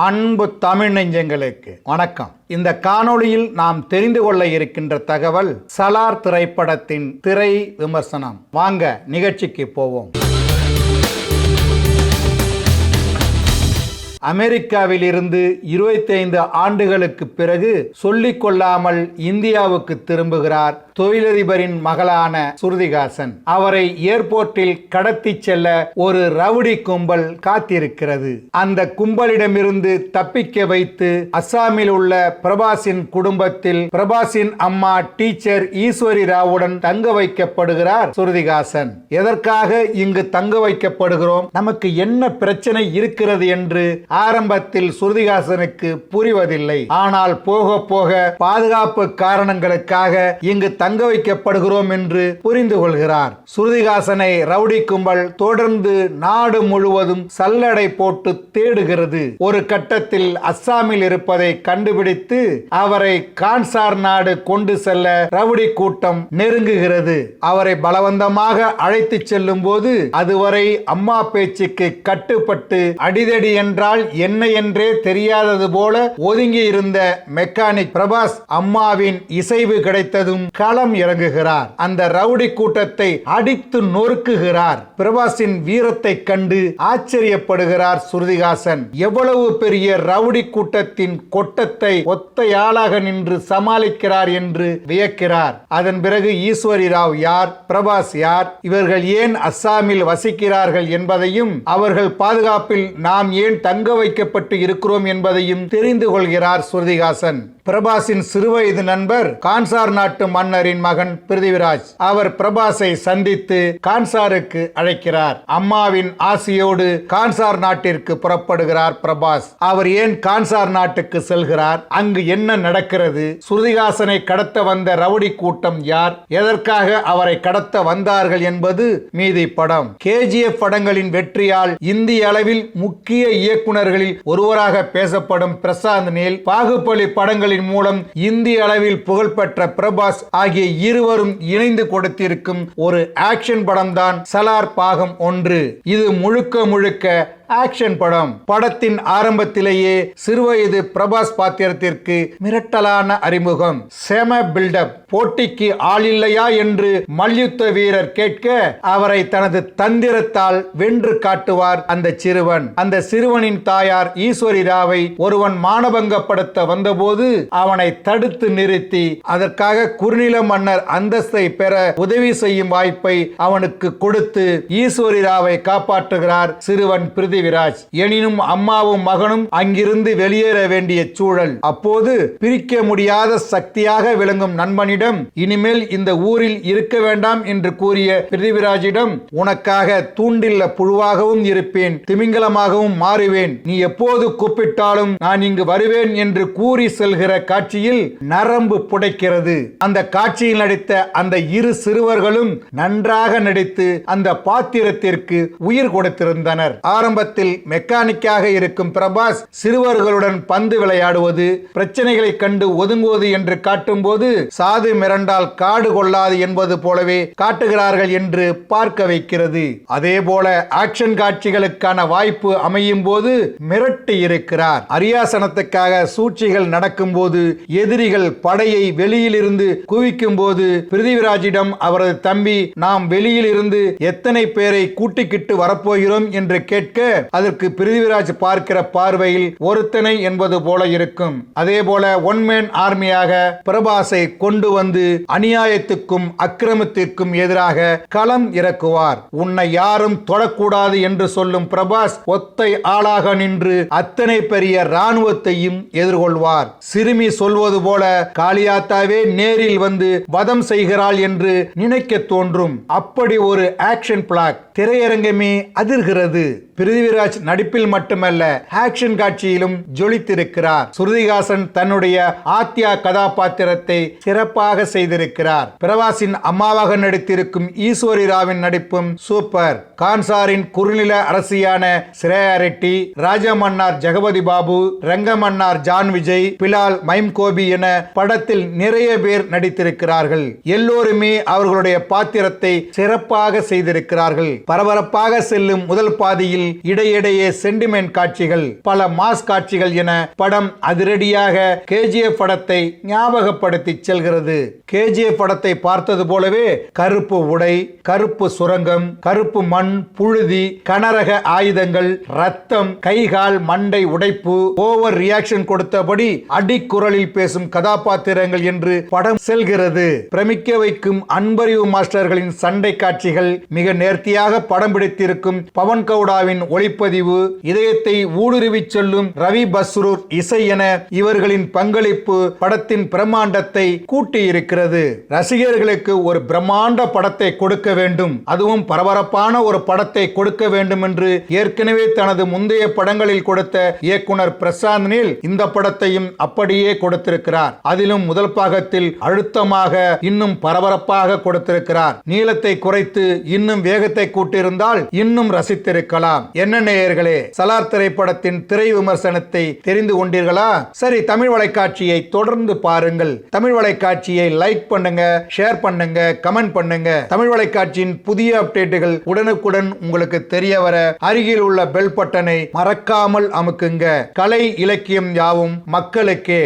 அன்பு தமிழ் நெஞ்சங்களுக்கு வணக்கம். இந்த காணொளியில் நாம் தெரிந்து கொள்ள இருக்கின்ற தகவல் சலார் திரைப்படத்தின் திரை விமர்சனம். வாங்க நிகழ்ச்சிக்கு போவோம். அமெரிக்காவில் இருந்து 25 ஆண்டுகளுக்கு பிறகு சொல்லிக் கொள்ளாமல் இந்தியாவுக்கு திரும்புகிறார் தொழிலதிபரின் மகளான சுருதிஹாசன். அவரை ஏர்போர்ட்டில் கடத்தி செல்ல ஒரு ரவுடி கும்பல் காத்திருக்கிறது. அந்த கும்பலிடமிருந்து தப்பிக்க வைத்து அஸ்ஸாமில் உள்ள பிரபாஸின் குடும்பத்தில் பிரபாஸின் அம்மா டீச்சர் ஈஸ்வரி ராவுடன் தங்க வைக்கப்படுகிறார் சுருதிஹாசன். எதற்காக இங்கு தங்க வைக்கப்படுகிறோம், நமக்கு என்ன பிரச்சனை இருக்கிறது என்று ஆரம்பத்தில் சுருதிஹாசனுக்கு புரிவதில்லை. ஆனால் போக போக பாதுகாப்பு காரணங்களுக்காக இங்கு தங்க வைக்கப்படுகிறோம் என்று புரிந்து கொள்கிறார். சுருதிஹாசனை ரவுடி கும்பல் தொடர்ந்து நாடு முழுவதும் சல்லடை போட்டு தேடுகிறது. ஒரு கட்டத்தில் அஸ்ஸாமில் இருப்பதை கண்டுபிடித்து அவரை கான்சார் நாடு கொண்டு செல்ல ரவுடி கூட்டம் நெருங்குகிறது. அவரை பலவந்தமாக அழைத்து செல்லும் போது அதுவரை அம்மா பேச்சுக்கு கட்டுப்பட்டு அடிதடி என்றால் என்ன என்றே தெரியாதது போல ஒதுங்கி இருந்த மெக்கானிக் பிரபாஸ் அம்மாவின் இசைவு கிடைத்ததும் களம் இறங்குகிறார். அந்த ரவுடி கூட்டத்தை அடித்து நொறுக்குகிறார். பிரபாஸின் வீரத்தை கண்டு ஆச்சரியப்படுகிறார் சுருதிஹாசன். எவ்வளவு பெரிய ரவுடி கூட்டத்தின் கொட்டத்தை ஒத்தையாளாக நின்று சமாளிக்கிறார் என்று வியக்கிறார். அதன் பிறகு ஈஸ்வரி ராவ் யார், பிரபாஸ் யார், இவர்கள் ஏன் அஸ்ஸாமில் வசிக்கிறார்கள் என்பதையும் அவர்கள் பாதுகாப்பில் நாம் ஏன் தங்க வைக்கப்பட்டு இருக்கிறோம் என்பதையும் தெரிந்து கொள்கிறார் சுருதிஹாசன். பிரபாஸின் சிறுவயது நண்பர் கான்சார் நாட்டு மன்னரின் மகன் பிருத்திவிராஜ். அவர் பிரபாஸை சந்தித்து கான்சாருக்கு அழைக்கிறார். அம்மாவின் ஆசையோடு கான்சார் நாட்டிற்கு புறப்படுகிறார் பிரபாஸ். அவர் ஏன் கான்சார் நாட்டுக்கு செல்கிறார், அங்கு என்ன நடக்கிறது, சுருதிஹாசனை கடத்த வந்த ரவுடி கூட்டம் யார், எதற்காக அவரை கடத்த வந்தார்கள் என்பது மீதி படம். KGF படங்களின் வெற்றியால் இந்திய அளவில் முக்கிய இயக்குனர்களில் ஒருவராக பேசப்படும் பிரசாந்த் நீல், பாகுபலி படங்களின் மூலம் இந்திய அளவில் புகழ்பெற்ற பிரபாஸ் ஆகிய இருவரும் இணைந்து கொடுத்திருக்கும் ஒரு ஆக்ஷன் படம் தான் சலார் பாகம் 1. இது முழுக்க முழுக்க ஆக்ஷன் படம். படத்தின் ஆரம்பத்திலேயே சிறுவயது பிரபாஸ் பாத்திரத்திற்கு மிரட்டலான அறிமுகம், செம பில்டப். போட்டிக்கு ஆள் இல்லையா என்று மல்யுத்த வீரர் கேட்க அவரை தனது தந்திரத்தால் வென்று காட்டுவார் அந்த சிறுவன். அந்த சிறுவனின் தாயார் ஈஸ்வரி ராவை ஒருவன் மானபங்கப்படுத்த வந்தபோது அவனை தடுத்து நிறுத்தி அதற்காக குறுநில மன்னர் அந்தஸ்தை பெற உதவி செய்யும் வாய்ப்பை அவனுக்கு கொடுத்து ஈஸ்வரி ராவை காப்பாற்றுகிறார் சிறுவன் பிருத்திவிராஜ். எனினும் அம்மாவும் மகனும் அங்கிருந்து வெளியேற வேண்டிய சூழல். அப்போது பிரிக்க முடியாத சக்தியாக விளங்கும் நண்பனிடம் இனிமேல் இந்த ஊரில் இருக்க வேண்டாம் என்று கூறிய பிருத்திவிராஜிடம், உனக்காக தூண்டில்ல புழுவாகவும் இருப்பேன், திமிங்கலமாகவும் மாறுவேன், நீ எப்போது கூப்பிட்டாலும் நான் இங்கு வருவேன் என்று கூறி செல்கிற காட்சியில் நரம்பு புடைக்கிறது. அந்த காட்சியில் நடித்த அந்த இரு சிறுவர்களும் நன்றாக நடித்து அந்த பாத்திரத்திற்கு உயிர் கொடுத்திருந்தனர். ஆரம்பத்தில் மெக்கானிக்காக இருக்கும் பிரபாஸ் சிறுவர்களுடன் பந்து விளையாடுவது, பிரச்சனைகளை கண்டு ஒதுங்குவது என்று காட்டும் போது சாது மிரண்டால் காடு கொள்ளாது என்பது போலவே காட்டுகிறார்கள் என்று பார்க்க வைக்கிறது. அதே போல ஆக்ஷன் காட்சிகளுக்கான வாய்ப்பு அமையும் போது மிரட்டி இருக்கிறார். அரியாசனத்துக்காக சூழ்ச்சிகள் நடக்கும் போது, எதிரிகள் படையை வெளியில் இருந்து குவிக்கும் போது பிருத்திவிராஜிடம் அவரது தம்பி நாம் வெளியில் இருந்து எத்தனை பேரை கூட்டிக்கிட்டு வரப்போகிறோம் என்று கேட்க அதற்கு பிருத்திவிராஜ் பார்க்கிற பார்வையில் ஒருத்தனை என்பது போல இருக்கும். அதே போல ஒன் மேன் ஆர்மியாக பிரபாஸை கொண்டு வந்து அநியாயத்துக்கும் அக்கிரமத்திற்கும் எதிராக களம் இறக்குவார். உன்னை யாரும் தொடக்கூடாது என்று சொல்லும் பிரபாஸ் ஒத்தை ஆளாக நின்று அத்தனை பெரிய ராணுவத்தையும் எதிர்கொள்வார். சிறுமி சொல்வது போல காளியாத்தாவே நேரில் வந்து வதம் செய்கிறாள் என்று நினைக்க தோன்றும். அப்படி ஒரு ஆக்ஷன் பிளாக். திரையரங்கமே அதிர்கிறது. பிருத்திவிராஜ் நடிப்பில் மட்டுமல்ல ஆக்ஷன் காட்சியிலும் ஜொலித்திருக்கிறார். சுருதிஹாசன் தன்னுடைய ஆத்யா கதாபாத்திரத்தை சிறப்பாக செய்திருக்கிறார். பிரபாஸின் அம்மாவாக நடித்திருக்கும் ஈஸ்வரி ராவின் நடிப்பும் சூப்பர். கான்சாரின் குறுநில அரசியான ஸ்ரேயா ரெட்டி, ராஜமன்னார் ஜெகபதி பாபு, ரங்கமன்னார் ஜான் விஜய், பிலால் மைம்கோபி என படத்தில் நிறைய பேர் நடித்திருக்கிறார்கள். எல்லோருமே அவர்களுடைய பாத்திரத்தை சிறப்பாக செய்திருக்கிறார்கள். பரபரப்பாக செல்லும் முதல் பாதியில் இடையிடையே சென்டிமெண்ட் காட்சிகள், பல மாஸ் காட்சிகள் என படம் அதிரடியாக கேஜிஎஃப் படத்தை ஞாபகப்படுத்தி செல்கிறது. கேஜிஎஃப் படத்தை பார்த்தது போலவே கருப்பு உடை, கருப்பு சுரங்கம், கருப்பு மண், புழுதி, கனரக ஆயுதங்கள், ரத்தம், கைகால் மண்டை உடைப்பு, ஓவர் ரியாக்ஷன் கொடுத்தபடி அடிக்குரலில் பேசும் கதாபாத்திரங்கள் என்று படம் செல்கிறது. பிரமிக்க வைக்கும் அன்பறிவு மாஸ்டர்களின் சண்டை காட்சிகள், மிக நேர்த்தியாக படம் பிடித்திருக்கும் பவன் கவுடாவின் ஒளிப்பதிவு, இதயத்தை ஊடுருவி சொல்லும் ரவி பஸ்ரூர் இசை என இவர்களின் பங்களிப்பு படத்தின் பிரம்மாண்டத்தை கூட்டியிருக்கிறது. ரசிகர்களுக்கு ஒரு பிரம்மாண்ட படத்தை கொடுக்க வேண்டும், அதுவும் பரபரப்பான ஒரு படத்தை கொடுக்க வேண்டும் என்று ஏற்கனவே தனது முந்தைய படங்களில் கொடுத்த இயக்குனர் பிரசாந்த் நீல் இந்த படத்தையும் அப்படியே கொடுத்திருக்கிறார். அதிலும் முதல் பாகத்தில் அழுத்தமாக இன்னும் பரபரப்பாக கொடுத்திருக்கிறார். நீளத்தை குறைத்து இன்னும் வேகத்தை கூட்டியிருந்தால் இன்னும் ரசித்திருக்கலாம். என்ன நேயர்களே, சலார் திரைப்படத்தின் திரை விமர்சனத்தை தெரிந்து கொண்டீர்களா? சரி, தமிழ் வலைக்காட்சியை தொடர்ந்து பாருங்கள். தமிழ் வலைக்காட்சியை லைக் பண்ணுங்க, ஷேர் பண்ணுங்க, கமெண்ட் பண்ணுங்க. தமிழ் வலைக்காட்சியின் புதிய அப்டேட்டுகள் உடனுக்குடன் உங்களுக்கு தெரிய வர அருகில் உள்ள பெல் பட்டனை மறக்காமல் அமுக்குங்க. கலை இலக்கியம் யாவும் மக்களுக்கே.